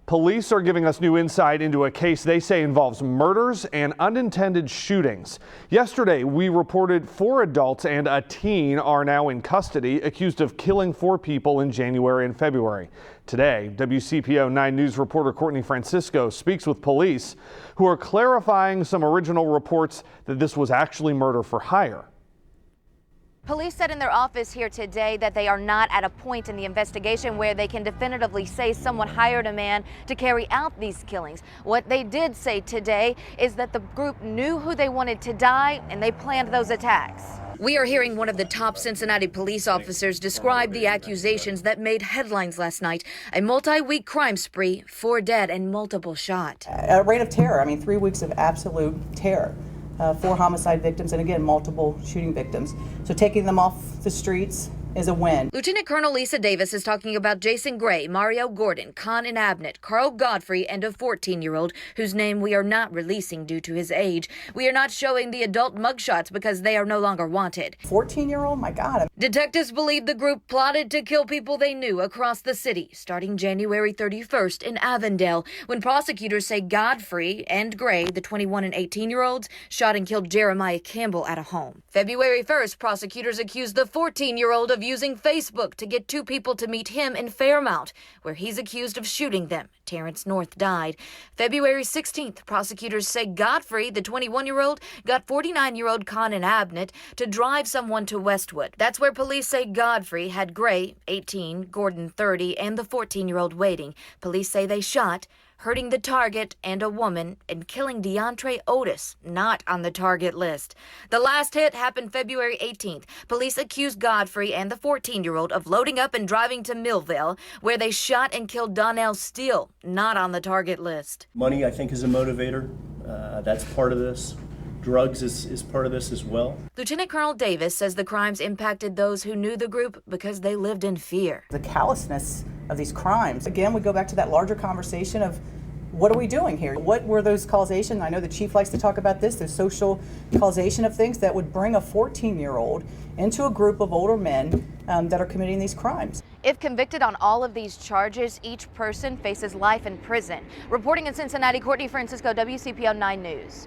Police are giving us new insight into a case they say involves murders and unintended shootings. Yesterday, we reported 4 adults and a teen are now in custody, accused of killing 4 people in January and February. Today, WCPO 9 News reporter Courtney Francisco speaks with police who are clarifying some original reports that this was actually murder for hire. Police said in their office here today that they are not at a point in the investigation where they can definitively say someone hired a man to carry out these killings. What they did say today is that the group knew who they wanted to die and they planned those attacks. We are hearing one of the top Cincinnati police officers describe the accusations that made headlines last night. A multi-week crime spree, 4 dead and multiple shot. A reign of terror. 3 weeks of absolute terror. 4 homicide victims and again multiple shooting victims. So taking them off the streets is a win. Lieutenant Colonel Lisa Davis is talking about Jason Gray, Mario Gordon, Con and Abnett, Carl Godfrey, and a 14-year-old whose name we are not releasing due to his age. We are not showing the adult mugshots because they are no longer wanted. 14-year-old? My God. Detectives believe the group plotted to kill people they knew across the city, starting January 31st in Avondale, when prosecutors say Godfrey and Gray, the 21 and 18-year-olds, shot and killed Jeremiah Campbell at a home. February 1st, prosecutors accused the 14-year-old of using Facebook to get 2 people to meet him in Fairmount, where he's accused of shooting them. Terrence North died. February 16th, prosecutors say Godfrey, the 21-year-old, got 49-year-old Con and Abnett to drive someone to Westwood. That's where police say Godfrey had Gray, 18, Gordon, 30, and the 14-year-old waiting. Police say they shot, hurting the target and a woman, and killing DeAndre Otis, not on the target list. The last hit happened February 18th. Police accused Godfrey and the 14-year-old of loading up and driving to Millville, where they shot and killed Donnell Steele, not on the target list. Money, I think, is a motivator. That's part of this. Drugs is part of this as well. Lieutenant Colonel Davis says the crimes impacted those who knew the group because they lived in fear. The callousness of these crimes. Again, we go back to that larger conversation of what are we doing here? What were those causation? I know the chief likes to talk about this, the social causation of things that would bring a 14-year-old into a group of older men that are committing these crimes. If convicted on all of these charges, each person faces life in prison. Reporting in Cincinnati, Courtney Francisco, WCPO 9 News.